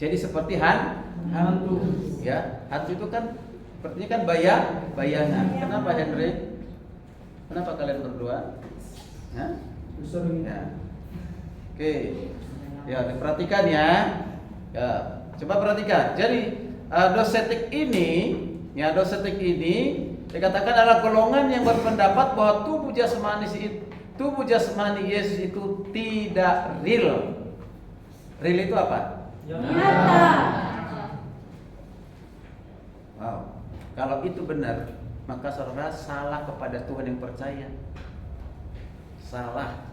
Jadi seperti hantu. Ya, hantu itu kan sepertinya kan bayangan. Kenapa Henry? Kenapa kalian berdua? Hah? Ya. Oke. Ya, diperhatikan ya. Ya, coba perhatikan. Jadi dosetik ini dikatakan adalah golongan yang berpendapat bahwa tubuh jasmani Yesus itu tidak real. Real itu apa? Nyata. Wow. Kalau itu benar, maka saudara salah kepada Tuhan yang percaya. Salah.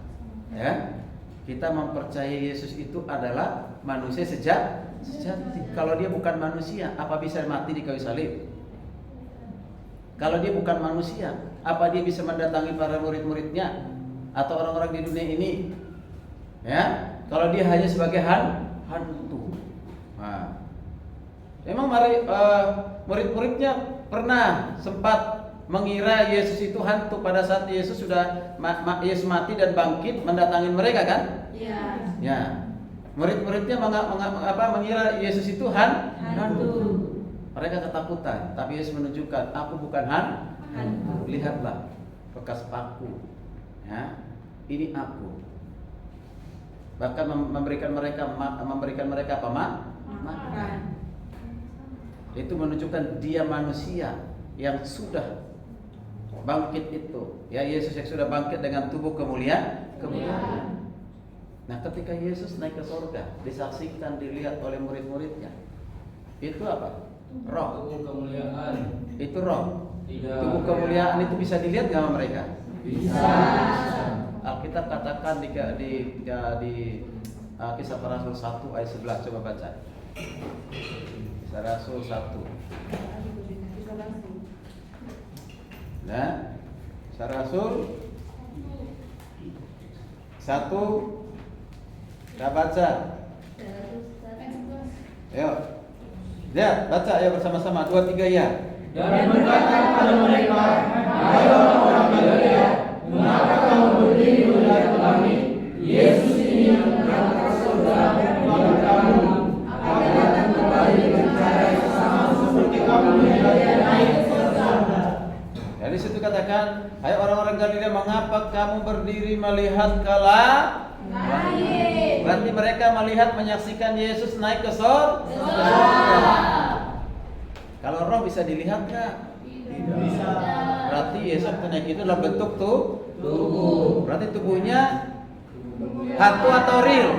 Ya. Kita mempercayai Yesus itu adalah manusia sejati. Kalau dia bukan manusia, apa bisa mati di kayu salib? Kalau dia bukan manusia, apa dia bisa mendatangi para murid-muridnya atau orang-orang di dunia ini? Ya, kalau dia hanya sebagai hantu. Nah, emang murid-muridnya pernah sempat mengira Yesus itu hantu pada saat Yesus sudah Yesus mati dan bangkit mendatangi mereka kan? Iya. Ya. Murid-muridnya mengira Yesus itu hantu. Mereka ketakutan, tapi Yesus menunjukkan, aku bukan hantu. Lihatlah bekas paku. Ya. Ini aku. Bahkan memberikan mereka apa? Makan. Itu menunjukkan dia manusia yang sudah bangkit itu. Ya, Yesus yang sudah bangkit dengan tubuh kemuliaan. Nah, ketika Yesus naik ke surga, disaksikan, dilihat oleh murid-muridnya. Itu apa? Roh. Tubuh kemuliaan. Itu roh. Tidak. Tubuh kemuliaan itu bisa dilihat nggak sama mereka? Bisa. Alkitab katakan di Kisah Para Rasul 1 ayat 11, coba baca. Kisah Rasul 1. Nah, Kisah Rasul 1. Kita baca. Ayo. Ya, baca ya bersama-sama. 2, 3 ya. Dan berkata kepada mereka, hai orang-orang Galilea, mengapa kamu berdiri melihat ke langit? Yesus ini yang berangkat ke surga memanggil kamu, akan datang kembali dengan cara yang sama seperti kamu melihatnya naik ke surga. Dari situ katakan, hai orang-orang Galilea, mengapa kamu berdiri melihat ke langit? Berarti mereka melihat, menyaksikan Yesus naik ke surga. Kalau roh bisa dilihat nggak? Tidak bisa. Berarti Yesus naik itu dalam bentuk tubuh. Berarti tubuhnya hantu atau real?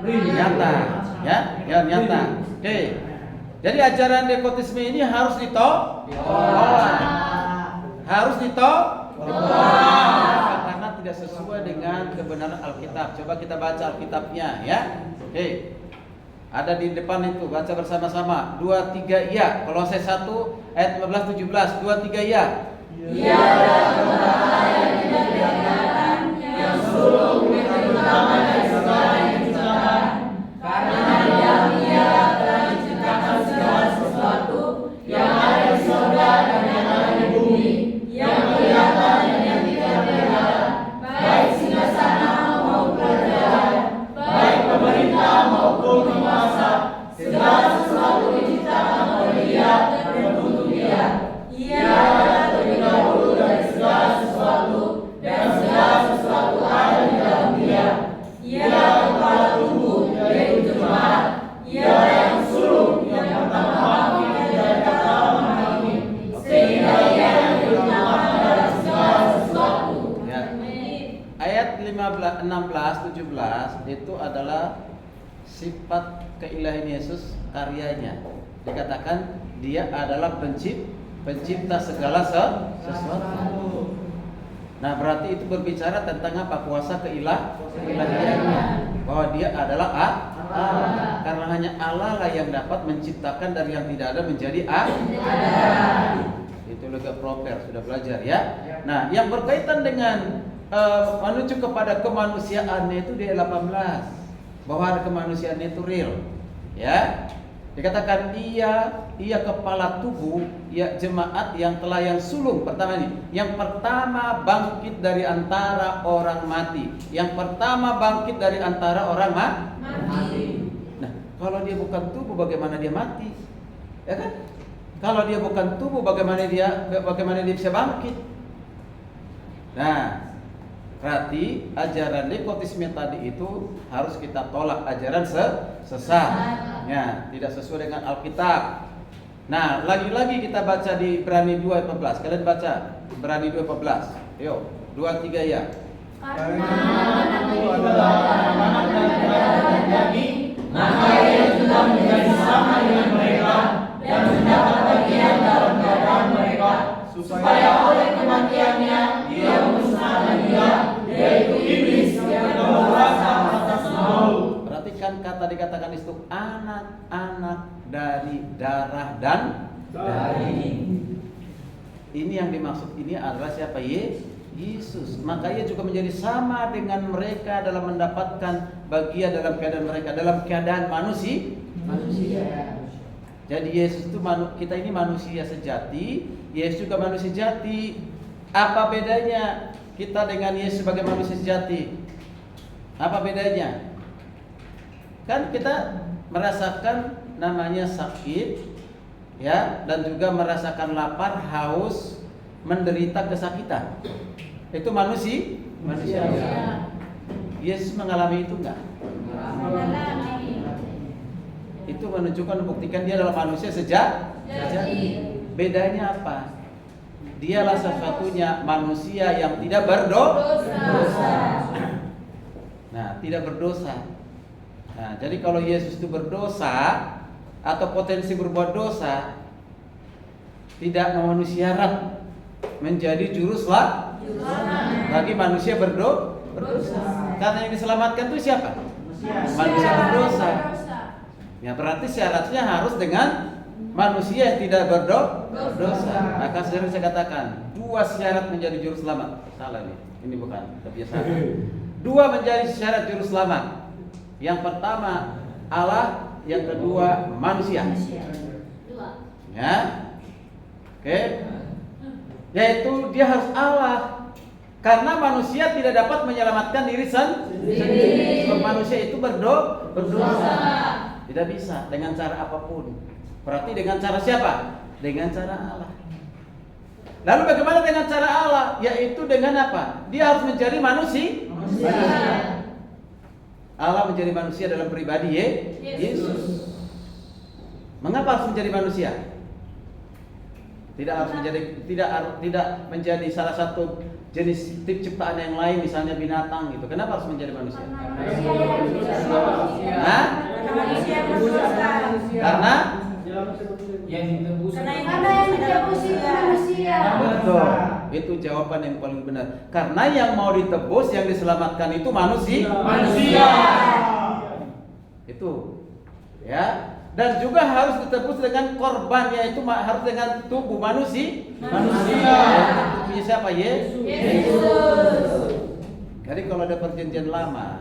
Nyata. Ya, nyata. Oke. Jadi ajaran dekotisme ini harus ditolak. Harus ditolak karena tidak sesuai dengan kebenaran Alkitab. Coba kita baca Alkitabnya ya. Oke. Ada di depan itu, baca bersama-sama. 2, 3 ya. Kolose 1 ayat 15 17. 2, 3 ya. Ia adalah kota yang tidak kelihatan, yang sulung yang utama dari segala yang diciptakan. Karena ia telah menciptakan segala sesuatu yang ada di surga dan yang ada di bumi, yang kelihatan dan yang tidak kelihatan, baik singgasana maupun kerajaan, baik pemerintah maupun penguasa. Segala sesuatu diciptakan oleh Dia dan untuk Dia. Ia adalah lebih dahulu dari segala sesuatu, dan segala sesuatu ada di dalam Dia. Ia kepala tubuh, yaitu jemaat. Ia yang sulung yang pertama bangkit dari antara mati, sehingga Ia yang diutamakan dari segala sesuatu. Ya. Ayat 15, 16, 17 itu adalah sifat keilahian Yesus, karyanya. Dikatakan dia adalah pencipta segala sesuatu. Nah, berarti itu berbicara tentang apa? Kuasa keilahiannya. Bahwa dia adalah Allah. Karena hanya Allah lah yang dapat menciptakan dari yang tidak ada menjadi ada. Itu lega proper, sudah belajar ya. Nah, yang berkaitan dengan menuju kepada kemanusiaannya itu di 18. Bahwa ada kemanusiaannya itu real. Ya. Dikatakan ia kepala tubuh, ya jemaat yang sulung. Pertama ini, yang pertama bangkit dari antara orang mati. Yang pertama bangkit dari antara orang mati. Nah, Kalau dia bukan tubuh, bagaimana dia mati? Ya kan? Kalau dia bukan tubuh, bagaimana dia bisa bangkit? Nah, berarti ajaran nepotisme tadi itu harus kita tolak, ajaran sesat. Ya, tidak sesuai dengan Alkitab. Nah, lagi-lagi kita baca di Ibrani 2:14. Kalian baca Ibrani 2:14. Yuk, 2, 3 ya. Karena anakku adalah anak dan darah dan daging, maka ia juga menjadi sama dengan mereka dan mendapat bagian dalam keadaan mereka, supaya oleh kematiannya ia memusnahkan dia, yaitu iblis yang berkuasa atas maut. Perhatikan kata dikatakan itu anak-anak dari darah dan daging. Ini yang dimaksud ini adalah siapa? Yesus. Maka ia juga menjadi sama dengan mereka dalam mendapatkan bagian dalam keadaan mereka, dalam keadaan manusia. Jadi Yesus itu kita ini manusia sejati, Yesus juga manusia sejati. Apa bedanya kita dengan Yesus sebagai manusia sejati? Apa bedanya? Kan kita merasakan namanya sakit, ya, dan juga merasakan lapar, haus, menderita kesakitan. Itu manusia. Yesus mengalami itu enggak? Itu menunjukkan, membuktikan dia adalah manusia sejati. Bedanya apa? Dialah satu-satunya manusia yang tidak berdosa. Nah, tidak berdosa. Nah, jadi kalau Yesus itu berdosa atau potensi berbuat dosa, tidak memenuhi syarat menjadi juru selamat bagi manusia berdosa. Karena yang diselamatkan itu siapa? Manusia berdosa. Ya, berarti syaratnya harus dengan manusia yang tidak berdosa. Maka sering saya katakan, 2 syarat menjadi juru selamat. Salah nih, ini bukan kebiasaan. 2 menjadi syarat juru selamat. Yang pertama Allah, yang kedua manusia. Ya, oke. Yaitu dia harus Allah, karena manusia tidak dapat menyelamatkan diri sendiri. Sebab manusia itu berdosa. Tidak bisa dengan cara apapun. Berarti dengan cara siapa? Dengan cara Allah. Lalu bagaimana dengan cara Allah? Yaitu dengan apa? Dia harus menjadi manusia. Allah menjadi manusia dalam pribadi Yesus. Mengapa harus menjadi manusia? Tidak menjadi salah satu jenis tip ciptaan yang lain, misalnya binatang gitu. Kenapa harus menjadi manusia? Karena yang ditebus manusia. Betul. Itu jawaban yang paling benar. Karena yang mau ditebus, yang diselamatkan itu manusia. Itu. Ya. Dan juga harus ditebus dengan korban, yaitu harus dengan tubuh manusia. Tubuhnya siapa? Yesus. Jadi kalau ada perjanjian lama,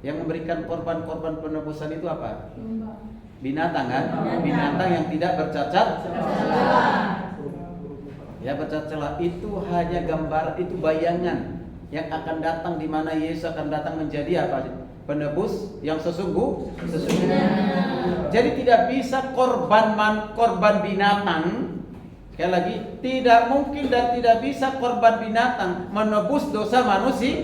yang memberikan korban-korban penebusan itu apa? Binatang kan? Binatang yang tidak bercacat. Ya, bercacat celah itu hanya gambar, itu bayangan yang akan datang, di mana Yesus akan datang menjadi apa? Penebus yang sesungguhnya. Jadi tidak bisa korban binatang. Sekali lagi, tidak mungkin dan tidak bisa korban binatang menebus dosa manusia.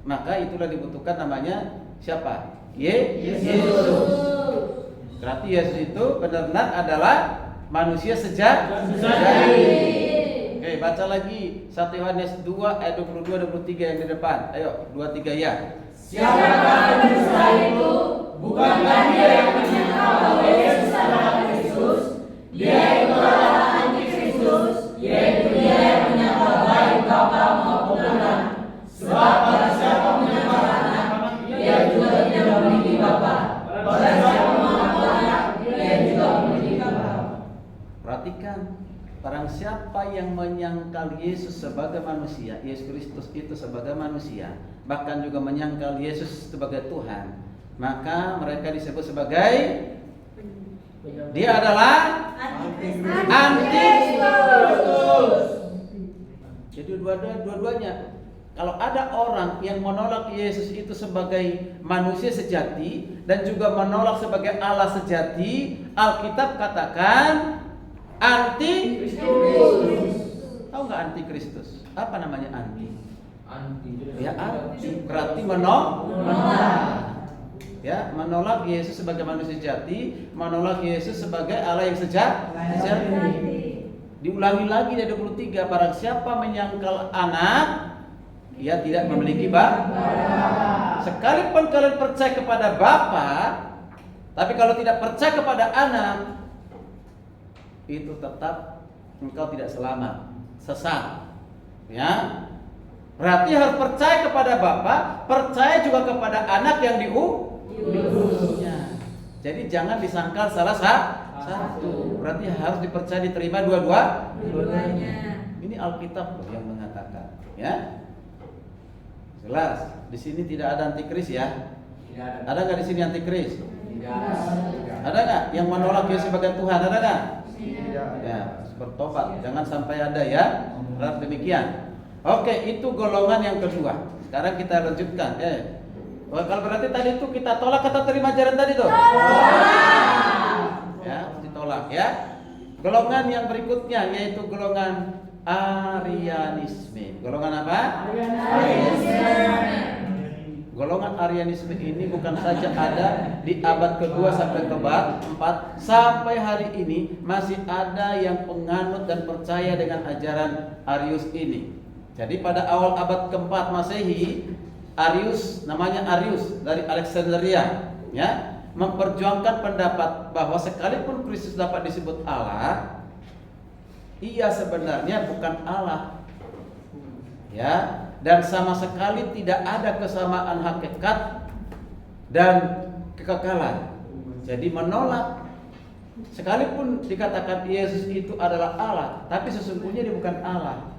Maka itulah dibutuhkan namanya siapa? Yesus. Berarti Yesus itu benar-benar adalah manusia sejati. Oke, baca lagi 1 Yohanes 2 ayat 22-23 yang di depan. Ayo, 2-3 ya. Siapakah pendusta itu? Bukankah dia yang menyangka bahwa Yesus adalah Kristus? Dia itu adalah antikristus, yaitu dia yang menyangka baik Bapa maupun Anak. Sebab pada siapa menyangka Anak, dia juga tidak memiliki Bapa. Pada siapa mengaku Anak, dia juga memiliki Bapa. Perhatikan, barang siapa yang menyangkal Yesus sebagai manusia, Yesus Kristus itu sebagai manusia, bahkan juga menyangkal Yesus sebagai Tuhan, maka mereka disebut sebagai dia adalah antikristus. Jadi dua-duanya kalau ada orang yang menolak Yesus itu sebagai manusia sejati dan juga menolak sebagai Allah sejati, Alkitab katakan anti Kristus. Tahu nggak anti Kristus? Apa namanya anti? Ya anti berarti menolak. Ya, menolak Yesus sebagai manusia sejati, menolak Yesus sebagai Allah yang sejati. Diulangi lagi dari 23, barang siapa menyangkal anak, ia tidak memiliki Bapa. Sekalipun kalian percaya kepada Bapa, tapi kalau tidak percaya kepada anak, itu tetap engkau tidak selamat, sesat. Ya. Berarti harus percaya kepada Bapa, percaya juga kepada anak yang diutusnya. Jadi jangan disangkal salah satu. Berarti harus dipercaya, diterima dua-duanya. Ini Alkitab loh yang mengatakan, ya. Jelas. Di sini tidak ada antikris ya. Tidak ada. Ada nggak di sini antikris? Tidak. Ada nggak yang menolak Yesus sebagai Tuhan? Ada nggak? Tidak. Ya, bertobat. Jangan sampai ada ya. Harap demikian. Oke, itu golongan yang kedua. Sekarang kita lanjutkan. Kalau berarti tadi itu kita tolak atau terima ajaran tadi tuh? Ya, ditolak ya. Golongan yang berikutnya yaitu golongan Arianisme. Golongan apa? Golongan Arianisme ini bukan saja ada di abad kedua sampai ke abad 4, sampai hari ini masih ada yang penganut dan percaya dengan ajaran Arius ini. Jadi pada awal abad keempat Masehi, Arius, namanya Arius dari Alexandria, ya, memperjuangkan pendapat bahwa sekalipun Kristus dapat disebut Allah, ia sebenarnya bukan Allah, ya, dan sama sekali tidak ada kesamaan hakikat dan kekekalan. Jadi menolak, sekalipun dikatakan Yesus itu adalah Allah, tapi sesungguhnya dia bukan Allah.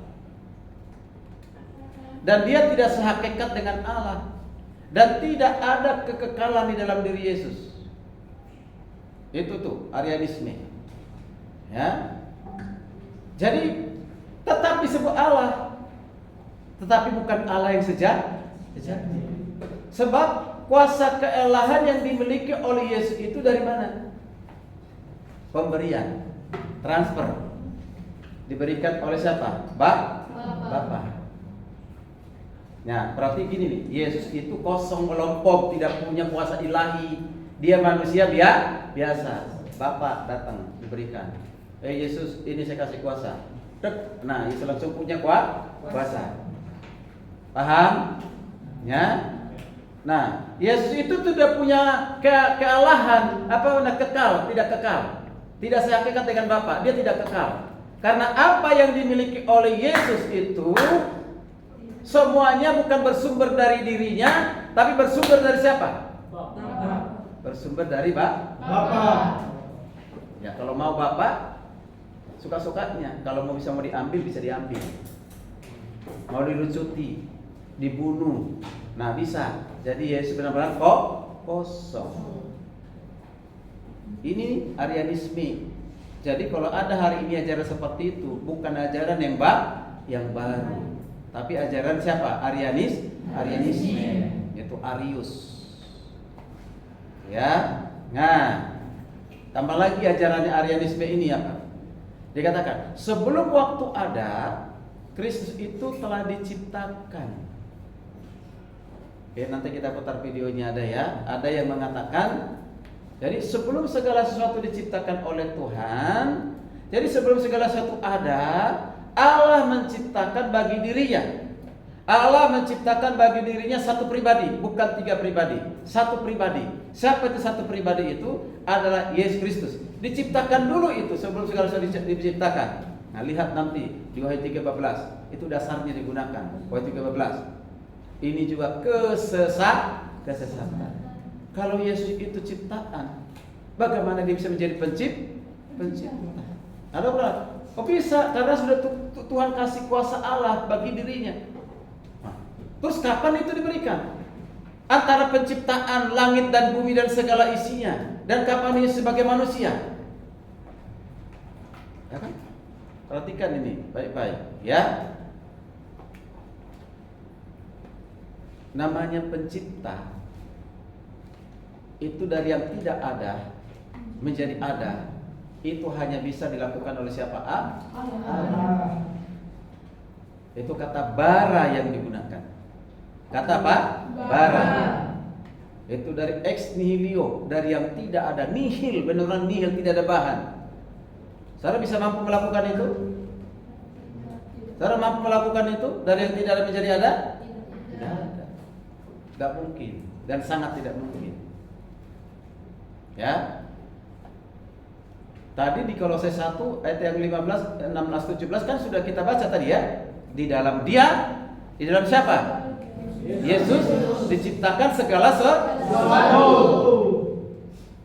Dan dia tidak sehakikat dengan Allah, dan tidak ada kekekalan di dalam diri Yesus. Itu tuh Arianisme, ya. Jadi tetap disebut Allah, tetapi bukan Allah yang sejati. Sebab kuasa keelahan yang dimiliki oleh Yesus itu dari mana? Pemberian, transfer, diberikan oleh siapa? Bapa. Nah, berarti gini nih, Yesus itu kosong melompok, tidak punya kuasa ilahi. Dia manusia biasa. Bapa datang diberikan. Yesus, ini saya kasih kuasa. Nah, Yesus langsung punya kuasa. Paham? Ya. Nah, Yesus itu tidak punya kealahan, kekal, tidak kekal. Tidak sehakikat dengan Bapa, dia tidak kekal. Karena apa yang dimiliki oleh Yesus itu semuanya bukan bersumber dari dirinya, tapi bersumber dari siapa? Bapa. Bersumber dari Bapa. Ya, kalau mau Bapa, suka-sukanya. Kalau mau diambil, bisa diambil. Mau dilucuti, dibunuh, nah bisa. Jadi Yesus benar-benar kosong. Ini Arianisme. Jadi kalau ada hari ini ajaran seperti itu, bukan ajaran yang baru. Tapi ajaran siapa? Arianisme, yaitu Arius. Ya. Nah, tambah lagi ajarannya Arianisme ini apa? Dikatakan, sebelum waktu ada, Kristus itu telah diciptakan. Nanti kita putar videonya ada ya. Ada yang mengatakan, jadi sebelum segala sesuatu diciptakan oleh Tuhan, jadi sebelum segala sesuatu ada, Allah menciptakan bagi dirinya. Allah menciptakan bagi dirinya satu pribadi, bukan 3 pribadi. Satu pribadi. Siapa itu satu pribadi itu? Adalah Yesus Kristus. Diciptakan dulu itu sebelum segala sesuatu diciptakan. Nah, lihat nanti di Wahyu 3:14. Itu dasarnya digunakan. Wahyu 3:14. Ini juga kesesatan. Kalau Yesus itu ciptaan, bagaimana dia bisa menjadi pencipta? Ada berapa? Kok bisa? Karena sudah Tuhan kasih kuasa Allah bagi dirinya. Terus kapan itu diberikan? Antara penciptaan langit dan bumi dan segala isinya, dan kapan ini sebagai manusia? Ya kan? Perhatikan ini baik-baik, ya. namanya pencipta itu dari yang tidak ada menjadi ada, itu hanya bisa dilakukan oleh siapa? Allah. Itu kata bara yang digunakan. Kata apa? Bara. Itu dari ex nihilo, dari yang tidak ada, nihil, beneran nihil, tidak ada bahan. Saudara bisa mampu melakukan itu? Saudara mampu melakukan itu dari yang tidak ada menjadi ada? Tidak ada. Tidak mungkin dan sangat tidak mungkin. Ya. Tadi di Kolose 1 ayat yang 15, 16, 17 kan sudah kita baca tadi ya. Di dalam Dia, di dalam siapa? Yesus diciptakan segala sesuatu.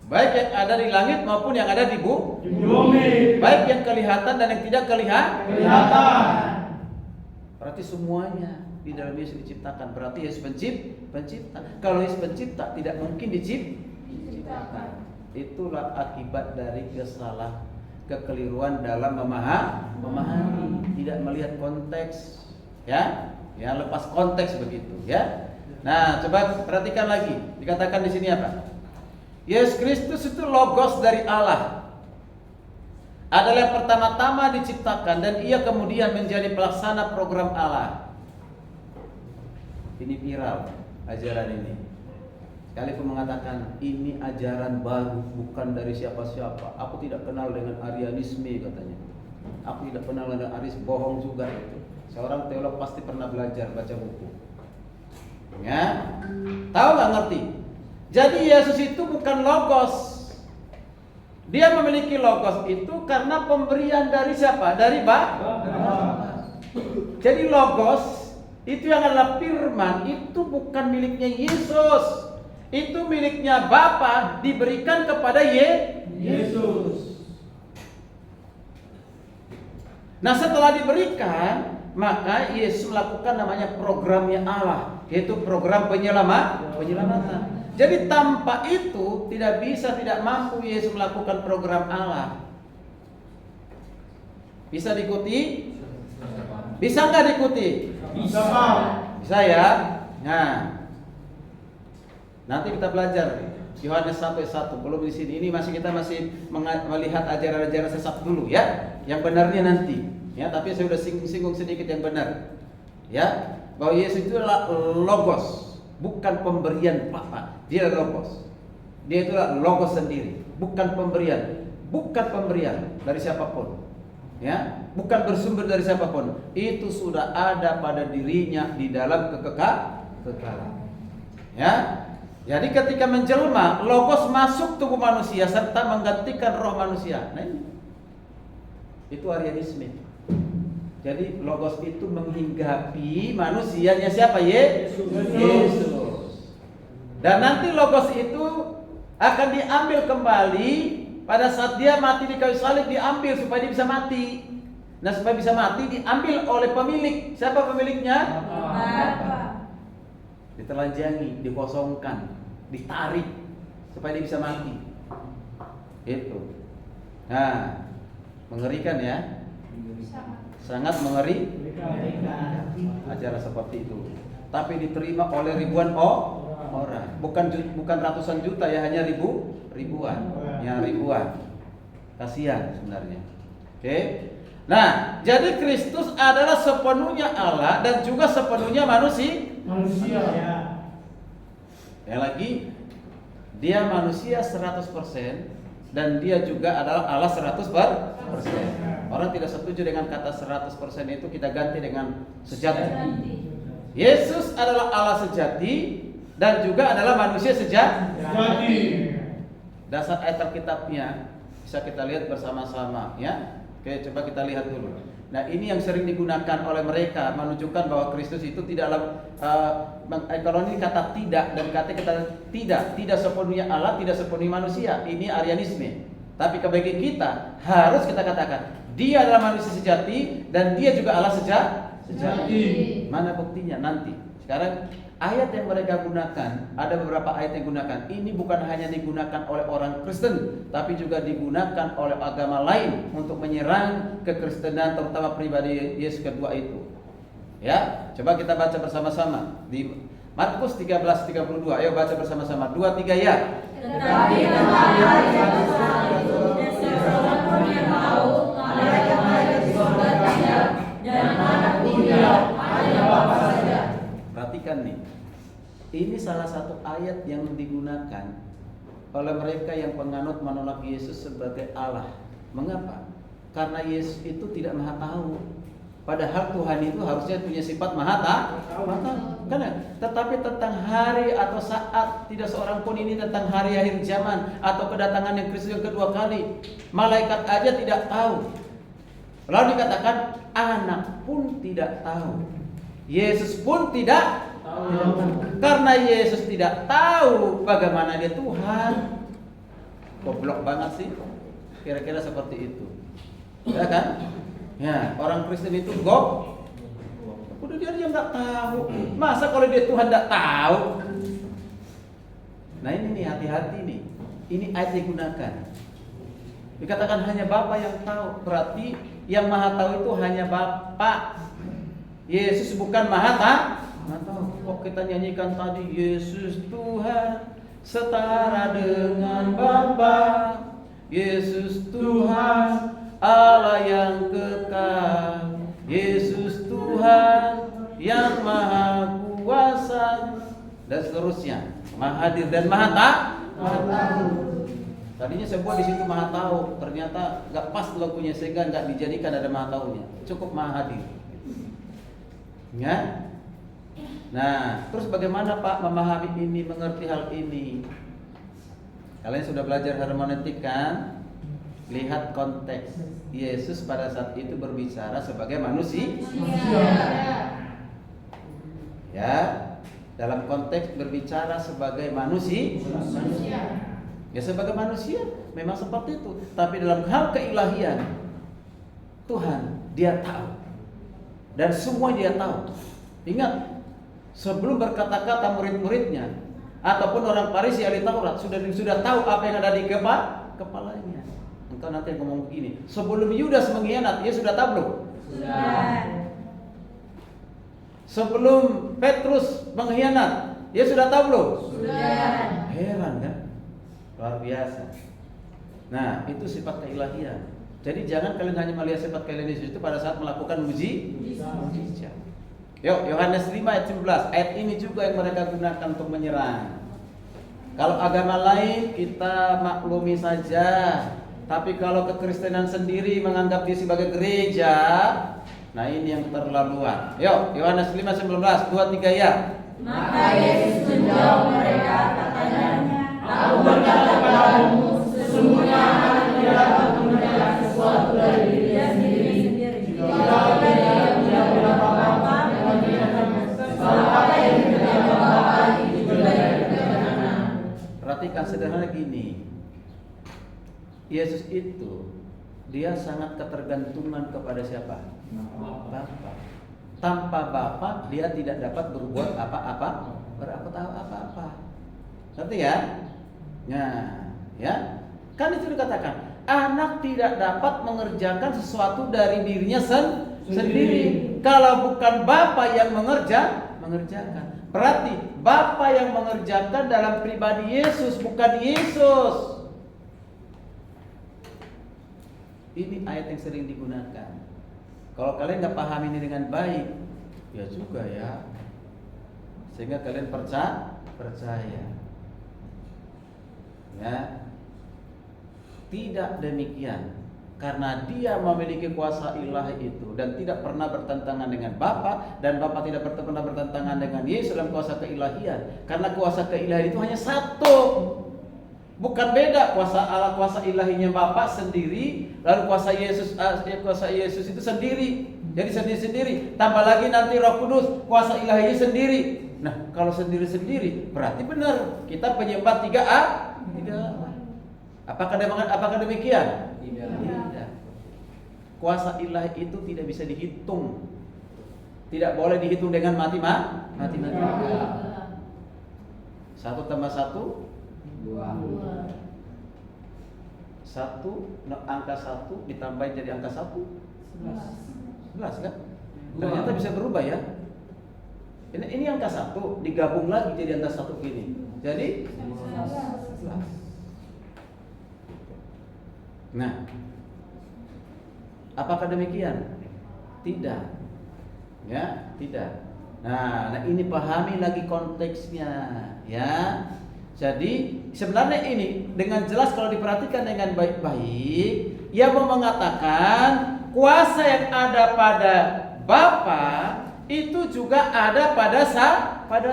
Baik yang ada di langit maupun yang ada di bumi. Baik yang kelihatan dan yang tidak kelihatan. Berarti semuanya di dalam Yesus diciptakan. Berarti Yesus pencipta. Kalau Yesus pencipta tidak mungkin diciptakan. Itulah akibat dari kekeliruan dalam memahami, tidak melihat konteks, ya lepas konteks begitu, ya. Nah, coba perhatikan lagi, dikatakan di sini apa? Yesus Kristus itu logos dari Allah, adalah yang pertama-tama diciptakan dan ia kemudian menjadi pelaksana program Allah. Ini viral ajaran ini. Sekalipun mengatakan ini ajaran baru, bukan dari siapa-siapa. Aku tidak kenal dengan Arianisme katanya. Aku tidak kenal dengan Aris, bohong juga itu. Seorang teolog pasti pernah belajar baca buku. Ya, tahu nggak ngerti? Jadi Yesus itu bukan logos. Dia memiliki logos itu karena pemberian dari siapa? Dari Bapa. Jadi logos itu yang adalah firman itu bukan miliknya Yesus. Itu miliknya Bapa, diberikan kepada Yesus. Nah, setelah diberikan, maka Yesus melakukan namanya programnya Allah, yaitu program penyelamatan. Jadi tanpa itu tidak mampu Yesus melakukan program Allah. Bisa diikuti? Bisa nggak diikuti? Bisa. Bisa ya. Nah, nanti kita belajar Yohanes 1:1. Belum di sini. Ini kita masih melihat ajaran-ajaran sesat dulu ya. Yang benarnya nanti. Ya, tapi saya sudah singgung sedikit yang benar. Ya, bahwa Yesus itu adalah logos, bukan pemberian Bapa. Dia adalah logos. Dia itulah logos sendiri, bukan pemberian dari siapapun. Ya, bukan bersumber dari siapapun. Itu sudah ada pada dirinya di dalam kekekalan. Ya. Jadi ketika menjelma, logos masuk tubuh manusia serta menggantikan roh manusia. Nah ini, itu Arianisme. Jadi logos itu menghinggapi manusianya siapa? Yesus. Dan nanti logos itu akan diambil kembali pada saat dia mati di kayu salib, diambil supaya dia bisa mati. Nah, supaya bisa mati diambil oleh pemilik. Siapa pemiliknya? Bapa. Ditelanjangi, dikosongkan, ditarik supaya dia bisa mati. Itu. Nah, mengerikan ya. Sangat mengerikan ajaran seperti itu. Tapi diterima oleh ribuan orang. Bukan ratusan juta ya, hanya ribuan. Ya, ribuan. Kasihan sebenarnya. Oke. Nah, jadi Kristus adalah sepenuhnya Allah dan juga sepenuhnya manusia. Ya lagi, dia manusia 100% dan dia juga adalah Allah 100%. Orang tidak setuju dengan kata 100% itu, kita ganti dengan sejati. Yesus adalah Allah sejati dan juga adalah manusia sejati. Dasar ayat Alkitabnya bisa kita lihat bersama-sama ya. Oke, coba kita lihat dulu. Nah, ini yang sering digunakan oleh mereka menunjukkan bahwa Kristus itu tidaklah kalau ini kata tidak dan kata tidak sepenuhnya Allah, tidak sepenuhnya manusia. Ini Arianisme. Tapi bagi kita harus kita katakan dia adalah manusia sejati dan dia juga Allah sejati. Mana buktinya nanti? Sekarang ayat yang mereka gunakan, ada beberapa ayat yang digunakan. Ini bukan hanya digunakan oleh orang Kristen, tapi juga digunakan oleh agama lain untuk menyerang kekristenan, terutama pribadi Yesus kedua itu. Ya, coba kita baca bersama-sama di Markus 13:32. Ayo baca bersama-sama. 2, 3 ya. Tetapi tentang hari yang besar itu, seorang pun yang tahu, malaikat-malaikat di surga tidak, dan anak pun tidak, hanya Bapa saja. Perhatikan nih. Ini salah satu ayat yang digunakan oleh mereka yang penganut menolak Yesus sebagai Allah. Mengapa? Karena Yesus itu tidak maha tahu. Padahal Tuhan itu harusnya punya sifat maha tahu. Kan? Tetapi tentang hari atau saat tidak seorang pun ini tentang hari akhir zaman atau kedatangan yang Kristus yang kedua kali. Malaikat aja tidak tahu. Lalu dikatakan anak pun tidak tahu. Yesus pun tidak tahu. Karena Yesus tidak tahu bagaimana dia Tuhan. Goblok banget sih. Kira-kira seperti itu. Ya kan? Ya, orang Kristen itu udah dia nggak tahu. Masa kalau dia Tuhan nggak tahu? Nah ini nih hati-hati nih. Ini ayat digunakan. Dikatakan hanya Bapa yang tahu. Berarti yang maha tahu itu hanya Bapa. Yesus bukan maha tahu. Kok kita nyanyikan tadi Yesus Tuhan setara dengan Bapa. Yesus Tuhan Allah yang kekal, Yesus Tuhan yang maha kuasa, dan seterusnya. Maha hadir dan maha tahu. Tadinya saya buat di situ maha tahu, ternyata nggak pas lagunya sehingga nggak dijadikan ada maha taunya. Cukup maha hadir. Ya. Nah, terus bagaimana Pak memahami ini, mengerti hal ini? Kalian sudah belajar hermeneutik kan? Lihat konteks. Yesus pada saat itu berbicara sebagai manusia. Ya, dalam konteks berbicara sebagai manusia. Ya sebagai manusia memang seperti itu. Tapi dalam hal keilahian Tuhan dia tahu. Dan semua dia tahu. Ingat, sebelum berkata-kata murid-muridnya ataupun orang Farisi ahli Taurat sudah tahu apa yang ada di kepalanya. Engkau nanti ngomong begini, sebelum Yudas mengkhianat, dia sudah tahu belum? Sudah. Sebelum Petrus mengkhianat, dia sudah tahu belum? Sudah. Heran kan? Luar biasa. Nah, itu sifat keilahian. Jadi jangan kalian hanya melihat sifat keilahian Yesus itu pada saat melakukan mujizat. Yuk, Yohanes 5 ayat 11. Ayat ini juga yang mereka gunakan untuk menyerang. Kalau agama lain kita maklumi saja. Tapi kalau kekristenan sendiri menganggap dia sebagai gereja, nah ini yang terlaluan. Yuk, Yohanes 5:19, 2, 3 ya. Maka Yesus menjawab mereka, katanya, Aku berkata padamu, sesungguhnya anak tidak dapat mengerjakan sesuatu dari dirinya sendiri. Jika dia tidak berapa Bapa, apa yang dikerjakan Bapa itu juga dikerjakan Anak. Perhatikan sederhana gini. Yesus itu dia sangat ketergantungan kepada siapa? Bapa. Tanpa Bapa dia tidak dapat berbuat apa-apa, Ngerti ya? Nah, ya. Kan itu dikatakan, anak tidak dapat mengerjakan sesuatu dari dirinya sendiri. Kalau bukan Bapa yang mengerjakan. Berarti Bapa yang mengerjakan dalam pribadi Yesus, bukan Yesus. Ini ayat yang sering digunakan. Kalau kalian nggak paham ini dengan baik, ya juga ya. Sehingga kalian percaya. Ya. Tidak demikian. Karena dia memiliki kuasa ilahi itu dan tidak pernah bertentangan dengan Bapa, dan Bapa tidak pernah bertentangan dengan Yesus dalam kuasa keilahian. Karena kuasa keilahian itu hanya satu. Bukan beda, kuasa Allah, kuasa ilahinya Bapa sendiri, lalu kuasa Yesus itu sendiri. Jadi sendiri-sendiri. Tambah lagi nanti Roh Kudus, kuasa ilahinya sendiri. Nah, kalau sendiri-sendiri berarti benar kita penyembah 3A. Apakah demikian? Tidak. Kuasa ilahi itu tidak bisa dihitung. Tidak boleh dihitung dengan matematika. 1 tambah 1 2. 1, angka 1 ditambahin jadi angka 1 11 kan? Ternyata bisa berubah ya. Ini angka 1 digabung lagi jadi angka 1 gini. Jadi 11. Nah, apakah demikian? Tidak. Ya, tidak. Nah, ini pahami lagi konteksnya, ya. Jadi sebenarnya ini dengan jelas kalau diperhatikan dengan baik-baik, ia mau mengatakan kuasa yang ada pada Bapa itu juga ada pada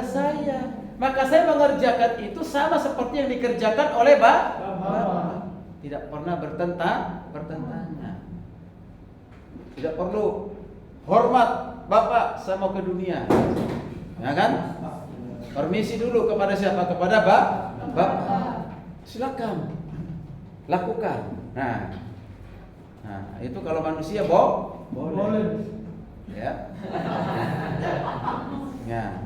saya. Maka saya mengerjakan itu sama seperti yang dikerjakan oleh Bapa. Tidak pernah bertentangan. Tidak perlu hormat Bapak, saya mau ke dunia. Ya kan? Permisi dulu kepada siapa? Kepada Bapak. Silakan lakukan. Nah, itu kalau manusia boleh. Ya. Ya.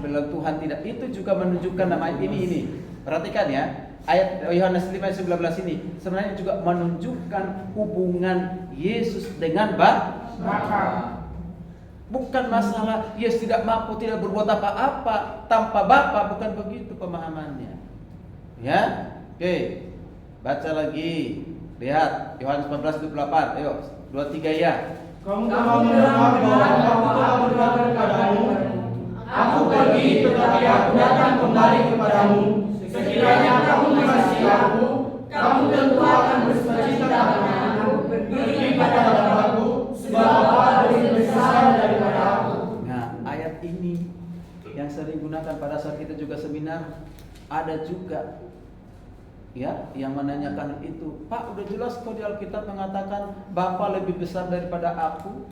Bila Tuhan tidak, itu juga menunjukkan nama ini. Perhatikan ya, ayat Yohanes 5:19 ini sebenarnya juga menunjukkan hubungan Yesus dengan Bapa. Bukan masalah Yesus tidak mampu, tidak berbuat apa-apa tanpa Bapa, bukan begitu pemahamannya. Ya. Oke. Baca lagi. Lihat Yohanes 14:28. Ayo, 2-3 ya. Kamu telah mendengar bahwa aku telah berkata kepadamu, aku pergi tetapi aku datang kembali kepadamu. Sekiranya kamu mengasihi aku, kamu tentu akan bersukacita denganku, pergi pada Bapa-Ku, sebab Bapa lebih besar daripada aku. Nah, ayat ini yang sering digunakan pada saat kita juga seminar, ada juga ya yang menanyakan itu, Pak, udah jelas kok di Alkitab mengatakan Bapa lebih besar daripada aku.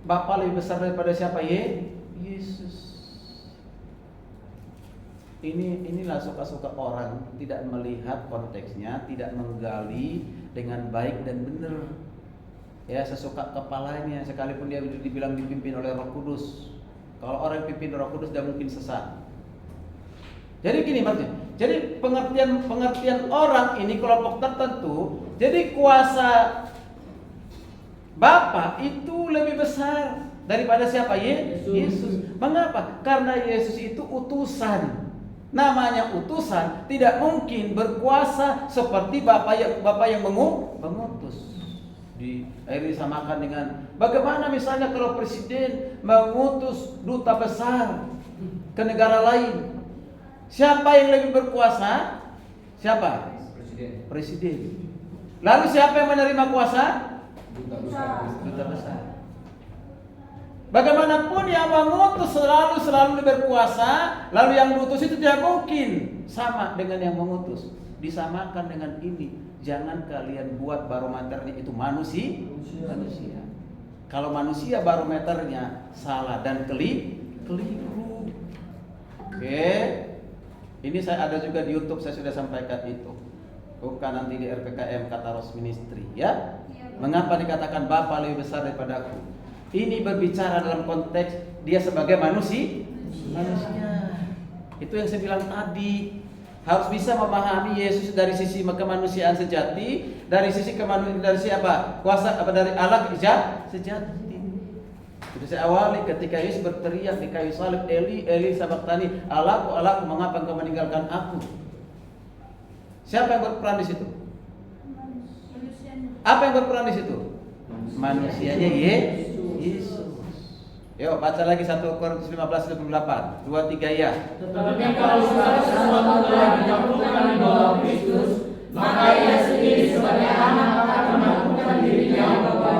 Bapa lebih besar daripada siapa? Yesus. Inilah suka-suka orang tidak melihat konteksnya, tidak menggali dengan baik dan benar. Ya, sesuka kepalanya, sekalipun dia dibilang dipimpin oleh Roh Kudus. Kalau orang dipimpin Roh Kudus dia mungkin sesat. Jadi gini maksudnya. Jadi pengertian orang ini kelompok tertentu. Jadi kuasa Bapa itu lebih besar daripada siapa? Yesus. Mengapa? Karena Yesus itu utusan. Namanya utusan, tidak mungkin berkuasa seperti Bapa yang mengutus. Akhirnya disamakan dengan bagaimana misalnya kalau presiden mengutus duta besar ke negara lain. Siapa yang lebih berkuasa? Siapa? Presiden. Lalu siapa yang menerima kuasa? Duta besar. Bagaimanapun yang mengutus selalu berkuasa, lalu yang mengutus itu tidak mungkin sama dengan yang mengutus. Disamakan dengan ini. Jangan kalian buat barometernya itu manusia. Kalau manusia barometernya salah dan keliru. Oke. Ini saya ada juga di YouTube, saya sudah sampaikan itu. Bukan nanti di RPKM Kataros Ministry ya. Mengapa dikatakan Bapa lebih besar daripada aku? Ini berbicara dalam konteks dia sebagai manusia. Itu yang saya bilang tadi. Harus bisa memahami Yesus dari sisi kemanusiaan sejati, dari sisi dari siapa? Kuasa apa dari Allah sejati. Itu saya awali ketika Yesus berteriak di kayu salib, Eli, Eli sabaktani, Allahku, Allahku, mengapa engkau meninggalkan aku? Siapa yang berperan di situ? Apa yang berperan di situ? Manusianya Yesus. Yuk baca lagi 1 Korintus 15:28. 2-3 ya. Tetapi kalau sesuatu telah dicampurkan di bawah Kristus, maka ia sendiri sebagai anak akan menaklukkan dirinya bahwa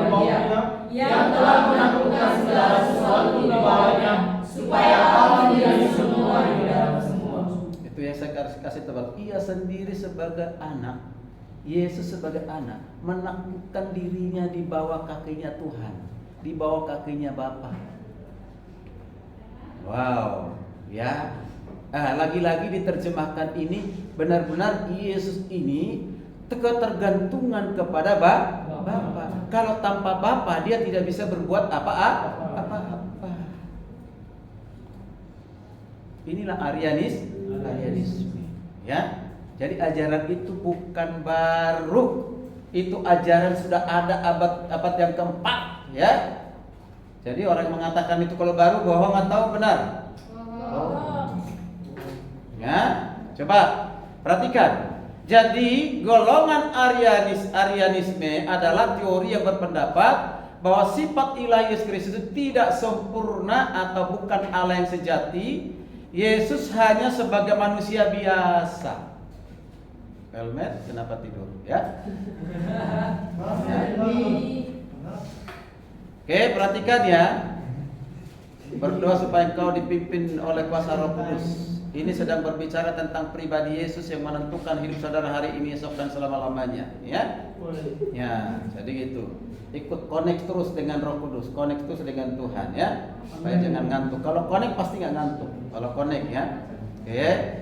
dia yang telah menaklukkan segala sesuatu di bawahnya, supaya Allah menjadi semua di dalam semua. Itu yang saya kasih tebak. Ia sendiri sebagai anak, Yesus sebagai anak, menaklukkan dirinya di bawah kakinya Tuhan, di bawah kakinya Bapa. Wow, ya. Lagi-lagi diterjemahkan ini benar-benar Yesus ini ketergantungan kepada Bapa. Kalau tanpa Bapa dia tidak bisa berbuat apa-apa. Inilah Arianisme. Ya. Jadi ajaran itu bukan baru. Itu ajaran sudah ada abad yang keempat, ya. Jadi orang yang mengatakan itu kalau baru bohong atau benar? Bohong. Ya, coba perhatikan. Jadi golongan Arianisme adalah teori yang berpendapat bahwa sifat ilahi Yesus Kristus itu tidak sempurna atau bukan Allah yang sejati. Yesus hanya sebagai manusia biasa. Helmet, kenapa tidur? Ya. Oke, perhatikan ya. Berdoa supaya engkau dipimpin oleh kuasa Roh Kudus. Ini sedang berbicara tentang pribadi Yesus yang menentukan hidup saudara hari ini, esok dan selama-lamanya, ya. Ya, jadi gitu. Ikut connect terus dengan Roh Kudus, connect terus dengan Tuhan, ya. Supaya jangan ngantuk. Kalau connect pasti nggak ngantuk. Kalau connect, ya. Oke.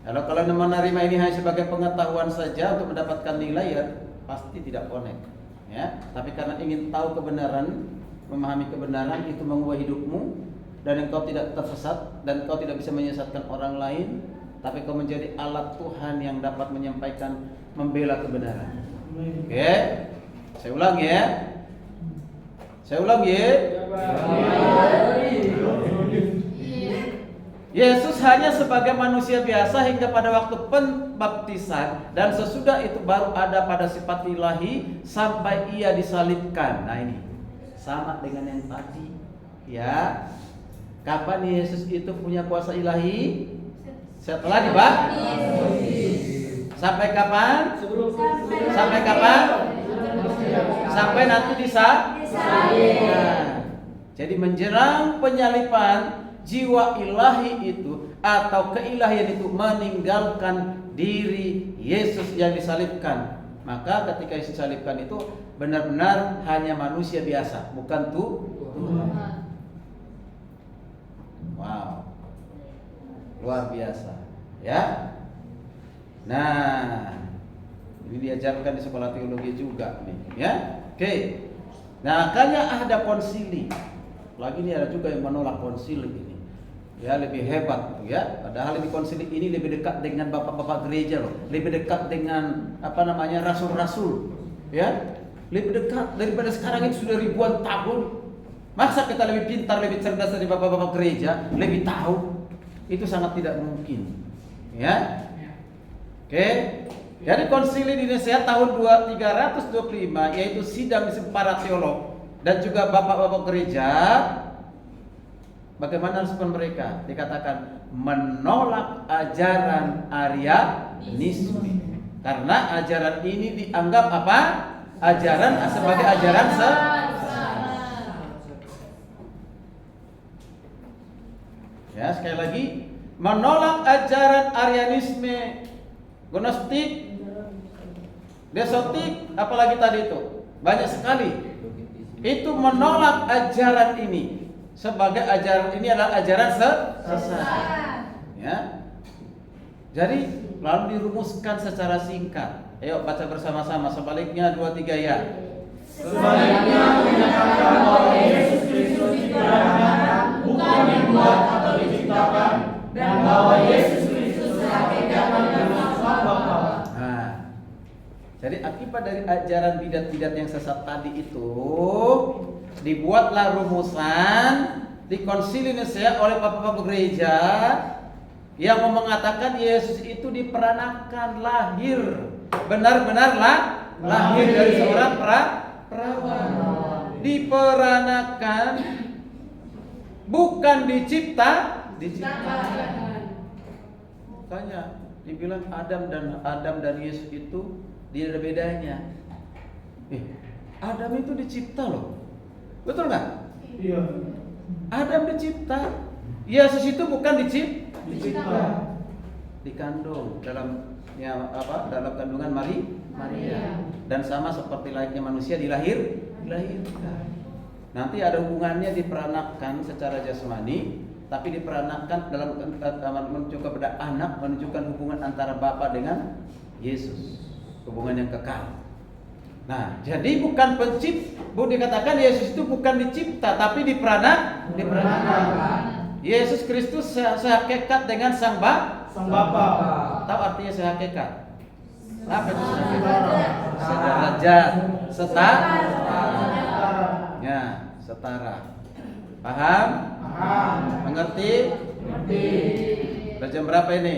Kalau menerima ini hanya sebagai pengetahuan saja untuk mendapatkan nilai, ya pasti tidak connect, ya. Tapi karena ingin tahu kebenaran, memahami kebenaran, itu mengubah hidupmu. Dan engkau tidak tersesat dan engkau tidak bisa menyesatkan orang lain, tapi kau menjadi alat Tuhan yang dapat menyampaikan, membela kebenaran. Oke, saya ulang ya. Saya ulang ya. Yesus hanya sebagai manusia biasa hingga pada waktu pembaptisan, dan sesudah itu baru ada pada sifat ilahi sampai ia disalibkan. Nah ini sama dengan yang tadi, ya. Kapan Yesus itu punya kuasa ilahi? Setelah dibaptis. Sampai kapan? Sampai kapan? Sampai nanti disalib. Nah, jadi menjelang penyalipan, jiwa ilahi itu atau keilahian itu meninggalkan diri Yesus yang disalibkan. Maka ketika Yesus disalibkan itu benar-benar hanya manusia biasa, bukan Tuhan. Wow, luar biasa, ya. Nah, ini diajarkan di sekolah teologi juga nih, ya. Oke. Nah, makanya ada konsili. Lagi ini ada juga yang menolak konsili ini. Ya, lebih hebat gitu ya. Padahal ini konsili ini lebih dekat dengan bapak-bapak gereja loh, lebih dekat dengan rasul-rasul, ya. Lebih dekat daripada sekarang ini sudah ribuan tahun. Masa kita lebih pintar, lebih cerdas dari bapak-bapak gereja, lebih tahu? Itu sangat tidak mungkin, ya. Oke. Jadi konsili di Indonesia tahun 325, yaitu sidang para teolog dan juga bapak-bapak gereja. Bagaimana respon mereka? Dikatakan menolak ajaran Arianisme. Karena ajaran ini dianggap apa? Ajaran sebagai ajaran ya, sekali lagi, menolak ajaran Arianisme, Gnostik, Desotik, apalagi tadi itu banyak sekali. Itu menolak ajaran ini sebagai ajaran ini adalah ajaran sesat. Ya. Jadi lalu dirumuskan secara singkat. Ayo baca bersama-sama. Sebaliknya 2, 3 ya. Sebaliknya menyatakan bahwa Yesus Kristus diciptakan, bukan dibuat atau diciptakan, dan bahwa Yesus Kristus hakikat adalah Sang Bapa. Nah, jadi akibat dari ajaran bidat-bidat yang sesat tadi itu, dibuatlah rumusan di konsili Nicea oleh bapak-bapak gereja yang mengatakan Yesus itu diperanakan, lahir, benar-benar lahir dari seorang perawan, diperanakan, bukan diciptakan. Makanya dibilang Adam dan Yesus itu tidak ada bedanya. Adam itu dicipta loh, betul nggak? Iya. Adam dicipta, Yesus itu bukan dicipta. Dikandung dalam kandungan Maria. Dan sama seperti layaknya manusia dilahirkan. Nanti ada hubungannya diperanakkan secara jasmani, tapi diperanakkan dalam menuju kepada anak, menunjukkan hubungan antara Bapa dengan Yesus, hubungan yang kekal. Nah, jadi bukan dikatakan Yesus itu bukan dicipta, tapi diperanakkan. Yesus Kristus sehakikat dengan Sang Bapa. Tahu artinya sehakikat? Apa itu sehakikat? Sederajat, setara. Ya, setara. Paham? Paham. Mengerti? Ngerti. Udah jam berapa ini?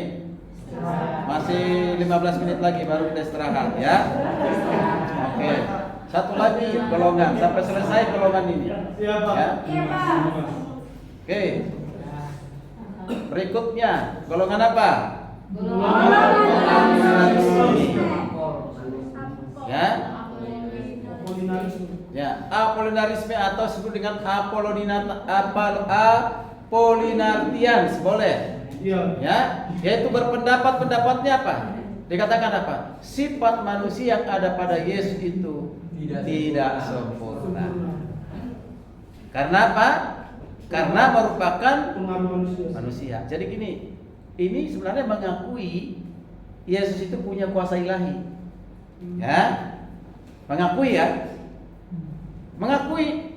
Masih 15 menit lagi baru kita istirahat ya. Oke. Satu lagi golongan sampai selesai golongan ini. Siap, Pak. Ya. Iya, Pak. Oke. Berikutnya golongan apa? Ya. Ya, Apolinarisme atau disebut dengan Apolinartians, boleh. Iya. Ya, yaitu berpendapat-pendapatnya apa? Dikatakan apa? Sifat manusia yang ada pada Yesus itu tidak sempurna. Karena apa? Karena merupakan Pengaruh manusia. Jadi gini, ini sebenarnya mengakui Yesus itu punya kuasa ilahi. Ya. Mengakui ya. Mengakui,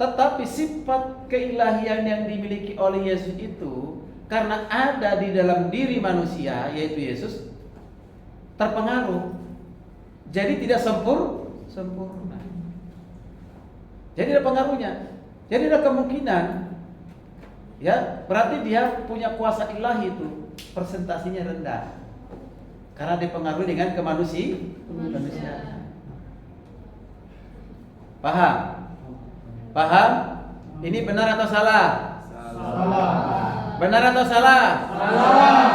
tetapi sifat keilahian yang dimiliki oleh Yesus itu karena ada di dalam diri manusia, yaitu Yesus, terpengaruh. Jadi tidak sempurna. Jadi ada pengaruhnya. Jadi ada kemungkinan, ya, berarti dia punya kuasa ilahi itu persentasinya rendah karena dipengaruhi dengan kemanusiaan. Paham? Paham? Ini benar atau salah? Salah. Benar atau salah? Salah.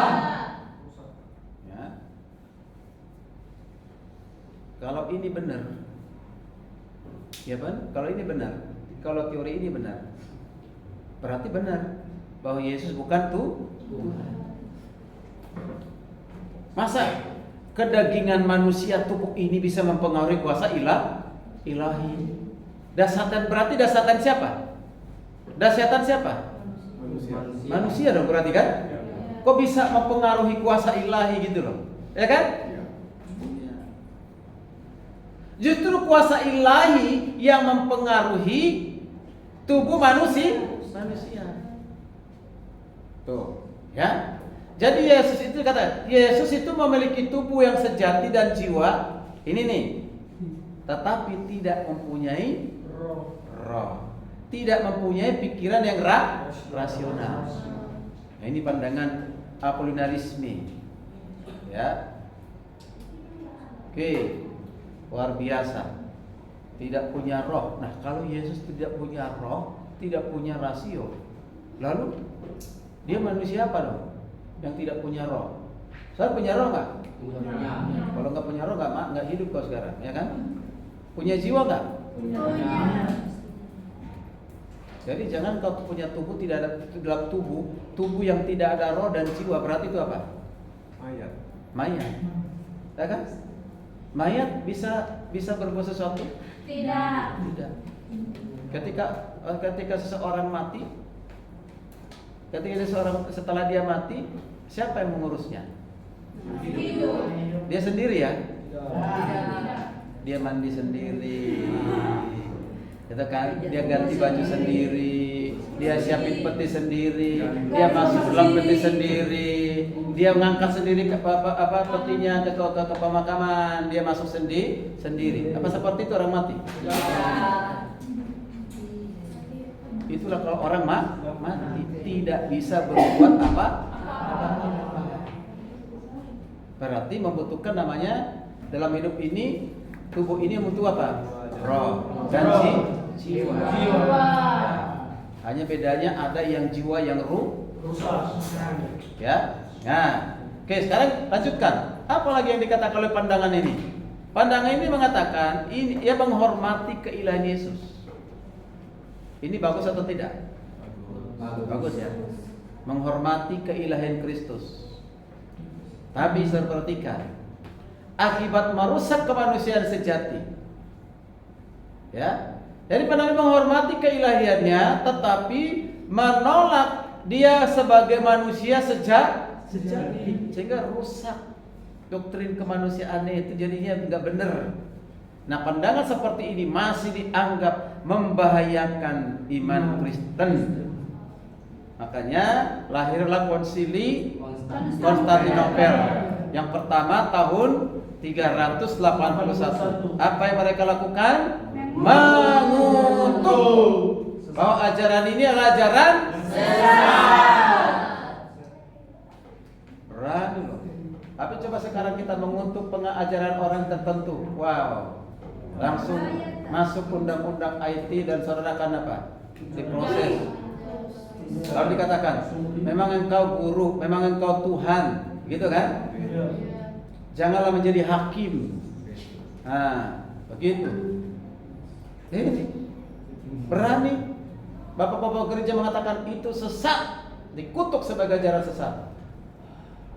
Ya. Kalau ini benar, ya kan? Kalau ini benar, kalau teori ini benar, berarti benar bahwa Yesus bukan Tuhan. Masa kedagingan manusia tubuh ini bisa mempengaruhi kuasa ilahi? Dasatan berarti dasatan siapa? Dasatan siapa? Manusia dong berarti kan? Kok bisa mempengaruhi kuasa ilahi gitu loh? Ya kan? Justru kuasa ilahi yang mempengaruhi tubuh manusia. Tuh, ya. Jadi Yesus itu kata, Yesus itu memiliki tubuh yang sejati dan jiwa. Ini nih. Tetapi tidak mempunyai roh. Tidak mempunyai pikiran yang rasional. Nah, ini pandangan Apolinarisme. Ya. Oke. Luar biasa. Tidak punya roh. Nah, kalau Yesus tidak punya roh, tidak punya rasio, lalu dia manusia apa dong? Yang tidak punya roh. Saya punya roh nggak? Kalau nggak punya roh nggak hidup kau sekarang, ya kan? Punya jiwa nggak? Jadi jangan kau punya tubuh tidak ada dalam tubuh yang tidak ada roh dan jiwa, berarti itu apa? Mayat. Ya kan? Mayat bisa berbuat sesuatu? Tidak. Ketika seseorang mati, setelah dia mati, siapa yang mengurusnya? Hidup. Dia sendiri ya? Dia mandi sendiri, gitu kan? Dia ganti baju sendiri, dia siapin peti sendiri, dia masuk dalam peti sendiri, dia mengangkat sendiri ke petinya ke pemakaman, dia masuk sendiri. Apa seperti itu orang mati? Itulah kalau orang mati tidak bisa berbuat apa. Berarti membutuhkan namanya dalam hidup ini, tubuh ini membutuh apa? Roh dan jiwa. Ya. Hanya bedanya ada yang jiwa yang rusak. Ya. Nah, oke, sekarang lanjutkan. Apa lagi yang dikatakan oleh pandangan ini? Pandangan ini mengatakan ini ia menghormati keilahian Yesus. Ini bagus atau tidak? Bagus ya. Menghormati keilahian Kristus. Tapi saya perhatikan, akibat merusak kemanusiaan sejati. Ya. Jadi pandangan menghormati keilahiannya, tetapi menolak dia sebagai manusia sejati, sehingga rusak doktrin kemanusiaannya itu jadinya nggak benar. Nah, pandangan seperti ini masih dianggap membahayakan iman Kristen. Makanya lahirlah konsili Konstantinopel yang pertama tahun 381. Apa yang mereka lakukan? mengutuk bahwa ajaran ini adalah ajaran sesat. berani loh. Tapi coba sekarang kita mengutuk pengajaran orang tertentu, wow, langsung masuk undang-undang IT dan saudara akan apa? Diproses. Kalau dikatakan, memang engkau guru, memang engkau Tuhan, gitu kan? Janganlah menjadi hakim. Nah, begitu. Ini berani bapak-bapak gereja mengatakan itu sesat, dikutuk sebagai ajaran sesat.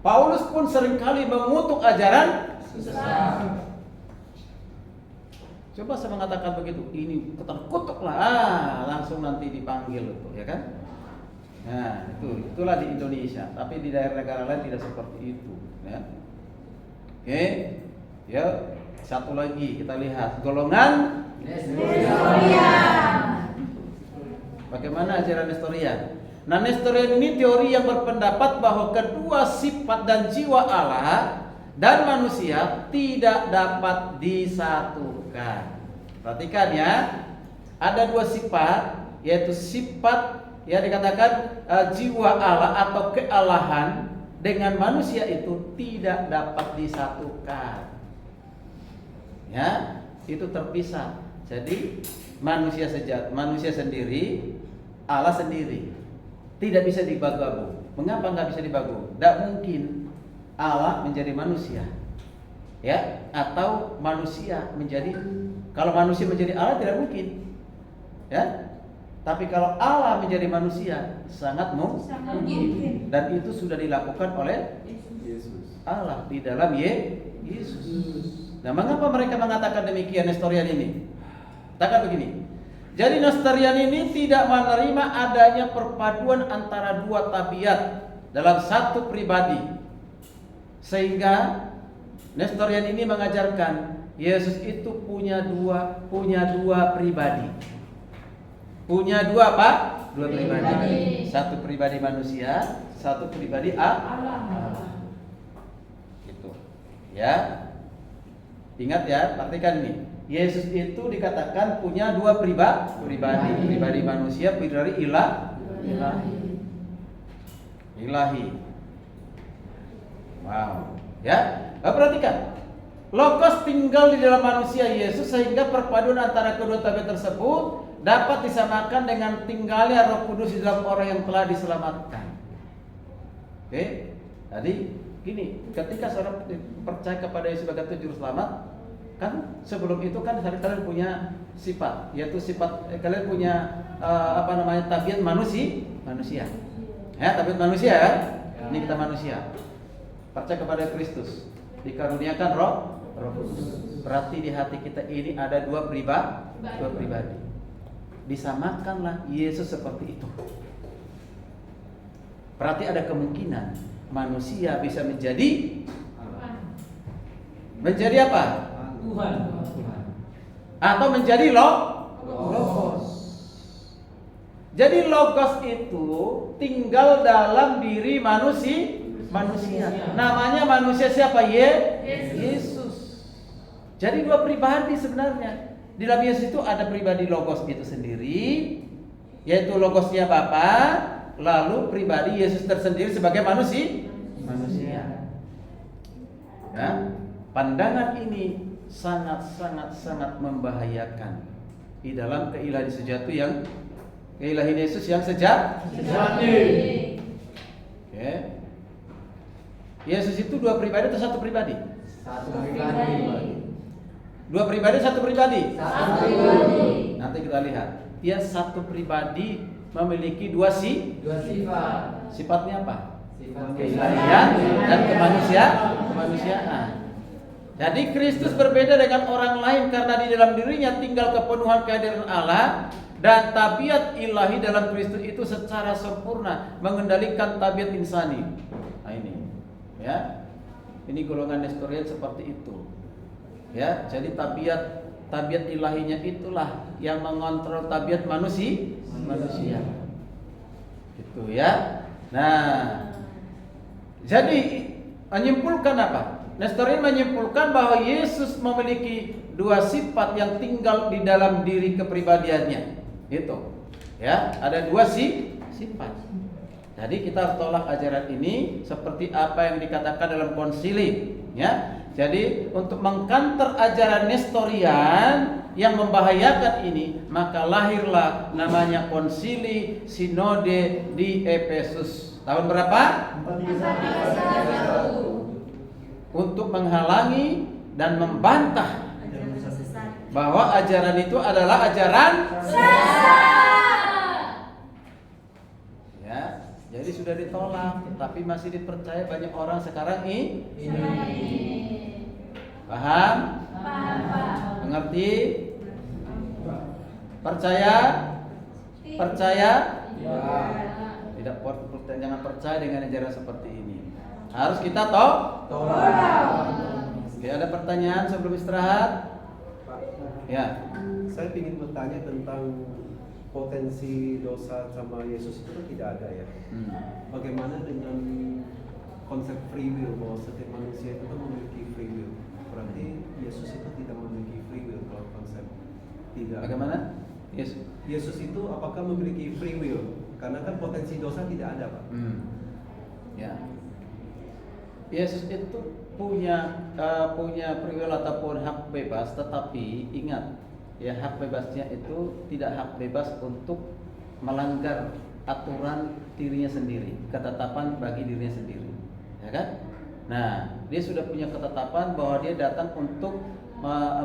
Paulus pun seringkali mengutuk ajaran sesat. Coba saya mengatakan begitu, ini kutuklah, langsung nanti dipanggil itu, ya kan? Nah, itulah di Indonesia, tapi di daerah negara lain tidak seperti itu, ya. Oke, ya satu lagi kita lihat golongan Nestorian. Bagaimana ajaran Nestorian? Nah, Nestorian ini teori yang berpendapat bahwa kedua sifat dan jiwa Allah dan manusia tidak dapat disatukan. Perhatikan ya, ada dua sifat, yaitu sifat yang dikatakan jiwa Allah atau kealahan dengan manusia itu tidak dapat disatukan. Ya, itu terpisah. Jadi manusia sendiri, Allah sendiri. Tidak bisa dibagu-bagu. Mengapa nggak bisa dibagu? Tidak mungkin Allah menjadi manusia, ya, atau manusia menjadi. Kalau manusia menjadi Allah tidak mungkin, ya. Tapi kalau Allah menjadi manusia sangat mungkin. Dan itu sudah dilakukan oleh Yesus. Allah di dalam Yesus. Nah, mengapa mereka mengatakan demikian Nestorian ini? Katakan begini. Jadi Nestorian ini tidak menerima adanya perpaduan antara dua tabiat dalam satu pribadi. Sehingga Nestorian ini mengajarkan Yesus itu punya dua pribadi. Punya dua apa? Dua pribadi. Satu pribadi manusia, satu pribadi Allah. Gitu. Ya. Ingat ya, perhatikan ini. Yesus itu dikatakan punya dua pribadi. Pribadi manusia, pribadi ilahi. Wow. Ya. Perhatikan. Logos tinggal di dalam manusia Yesus sehingga perpaduan antara kedua tabiat tersebut dapat disamakan dengan tinggalnya Roh Kudus di dalam orang yang telah diselamatkan. Oke, tadi gini, ketika saudara percaya kepada Yesus sebagai Tuhan Juru Selamat, kan sebelum itu kan kalian punya sifat, yaitu sifat kalian punya tabiat manusia. Ya, tabiat manusia ya. Ini kita manusia. Percaya kepada Kristus, dikaruniakan Roh Kudus. Berarti di hati kita ini ada dua pribadi. Disamakanlah Yesus seperti itu. Berarti ada kemungkinan manusia bisa menjadi apa? Tuhan. Atau menjadi Logos. Jadi Logos itu tinggal dalam diri manusia. Namanya manusia siapa? Yesus. Jadi dua pribadi sebenarnya. Di dalam Yesus itu ada pribadi Logos itu sendiri, yaitu Logosnya Bapa, lalu pribadi Yesus tersendiri sebagai manusia. Ya, pandangan ini sangat membahayakan di dalam keilahian sejati yang keilahian Yesus yang sejati. Oke. Yesus itu dua pribadi atau satu pribadi? Satu pribadi. Dua pribadi, satu pribadi. Satu pribadi. Nanti kita lihat. Dia satu pribadi memiliki dua sifat. Sifatnya apa? Sifat Keilahian dan kemanusiaan. Jadi Kristus berbeda dengan orang lain karena di dalam dirinya tinggal kepenuhan kehadiran Allah dan tabiat ilahi dalam Kristus itu secara sempurna mengendalikan tabiat insani. Nah ini, ya. Ini golongan Nestorian seperti itu. Ya, jadi tabiat ilahinya itulah yang mengontrol tabiat manusia. Itu ya. Nah, jadi menyimpulkan apa? Nestorian menyimpulkan bahwa Yesus memiliki dua sifat yang tinggal di dalam diri kepribadiannya. Gitu. Ya, ada dua sifat. Jadi kita harus tolak ajaran ini seperti apa yang dikatakan dalam konsili, ya. Jadi untuk mengkanter ajaran Nestorian yang membahayakan ini, maka lahirlah namanya konsili sinode di Efesus. Tahun berapa? 431. Untuk menghalangi dan membantah bahwa ajaran itu adalah ajaran ya. Jadi sudah ditolak, tapi masih dipercaya banyak orang sekarang ini. Paham? Mengerti? Percaya? Percaya? Tidak, jangan percaya dengan ajaran seperti ini. Harus kita tolak. Oke, ada pertanyaan sebelum istirahat? Ya. Saya ingin bertanya tentang potensi dosa sama Yesus itu kan tidak ada ya. Bagaimana dengan konsep free will, bahwa setiap manusia itu kan memiliki free will? Berarti Yesus itu tidak memiliki free will kalau konsep tidak. Bagaimana? Yesus itu apakah memiliki free will? Karena kan potensi dosa tidak ada, Pak. Ya. Yesus itu punya free will ataupun hak bebas, tetapi ingat, ya, hak bebasnya itu tidak hak bebas untuk melanggar aturan dirinya sendiri, ketetapan bagi dirinya sendiri, ya kan? Nah, dia sudah punya ketetapan bahwa dia datang untuk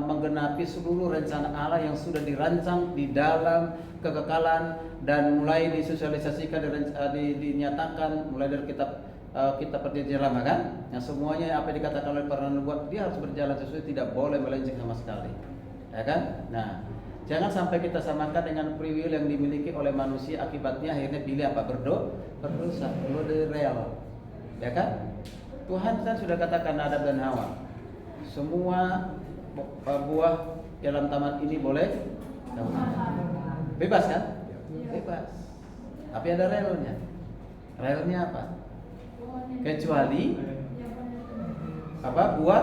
menggenapi seluruh rencana Allah yang sudah dirancang di dalam kekekalan dan mulai disosialisasikan dinyatakan mulai dari kitab perjanjian lama, kan? Yang semuanya apa yang dikatakan oleh para nubuat, dia harus berjalan sesuai, tidak boleh melenceng sama sekali. Ya kan? Nah, jangan sampai kita samakan dengan free will yang dimiliki oleh manusia, akibatnya akhirnya pilih apa? Berdosa, perlu dari real. Ya kan? Tuhan kan sudah katakan Adam dan Hawa, semua buah dalam taman ini boleh kamu makan. Bebas kan? Bebas. Tapi ada relnya. Relnya apa? Kecuali apa? Buah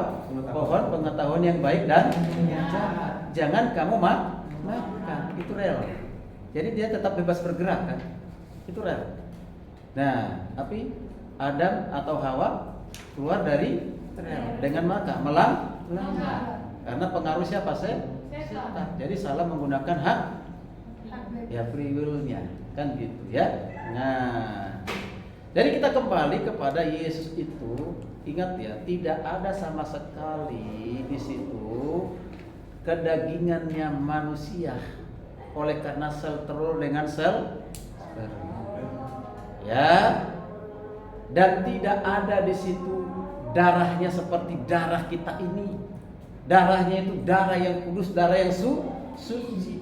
pohon pengetahuan yang baik dan jahat. Jangan kamu makan. Itu rel. Jadi dia tetap bebas bergerak, kan? Itu rel. Nah, tapi Adam atau Hawa keluar dari rel dengan melanggar. Karena pengaruh siapa? Setan. Jadi salah menggunakan hak ya free will-nya, kan gitu ya. Nah, jadi kita kembali kepada Yesus itu, ingat ya, tidak ada sama sekali di situ kedagingannya manusia. Oleh karena sel telur dengan sel sperma. Ya. Dan tidak ada di situ darahnya seperti darah kita ini. Darahnya itu darah yang kudus, darah yang suci.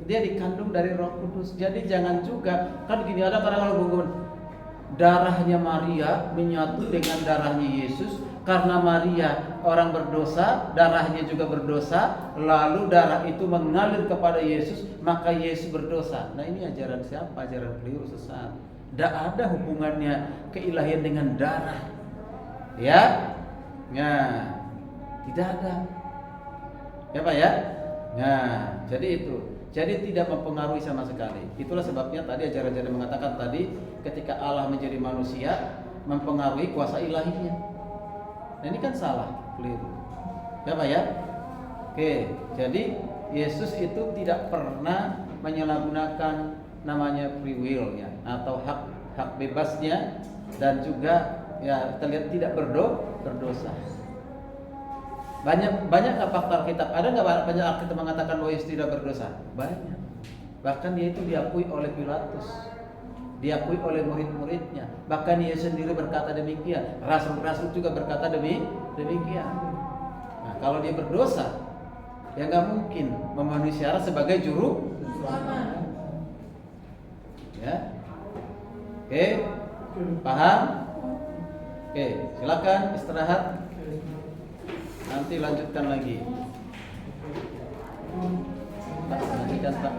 Dia dikandung dari Roh Kudus. Jadi jangan juga, kan gini, ada kadang-kadang darahnya Maria menyatu dengan darahnya Yesus. Karena Maria orang berdosa, darahnya juga berdosa, lalu darah itu mengalir kepada Yesus, maka Yesus berdosa. Nah, ini ajaran siapa? Ajaran keliru, sesat. Tidak ada hubungannya keilahian dengan darah. Ya? Nah, tidak ada. Ya Pak ya? Nah, jadi itu. Jadi tidak mempengaruhi sama sekali. Itulah sebabnya tadi ajaran-ajaran mengatakan tadi, ketika Allah menjadi manusia, mempengaruhi kuasa ilahinya. Nah, ini kan salah, keliru. Ya Pak ya? Oke, jadi Yesus itu tidak pernah menyalahgunakan namanya free will-nya atau hak bebasnya, dan juga ya terlihat tidak berdosa. Banyak fakta Alkitab. Ada nggak banyak Alkitab mengatakan bahwa Yesus tidak berdosa? Banyak. Bahkan dia itu diakui oleh Pilatus, diakui oleh murid-muridnya. Bahkan Yesus sendiri berkata demikian. Rasul-rasul juga berkata demikian. Nah, kalau dia berdosa, ya nggak mungkin memenuhi syarat sebagai juru selamat. Ya, oke, paham? Oke, silakan istirahat. Nanti lanjutkan lagi. Pak, lanjutkan Pak.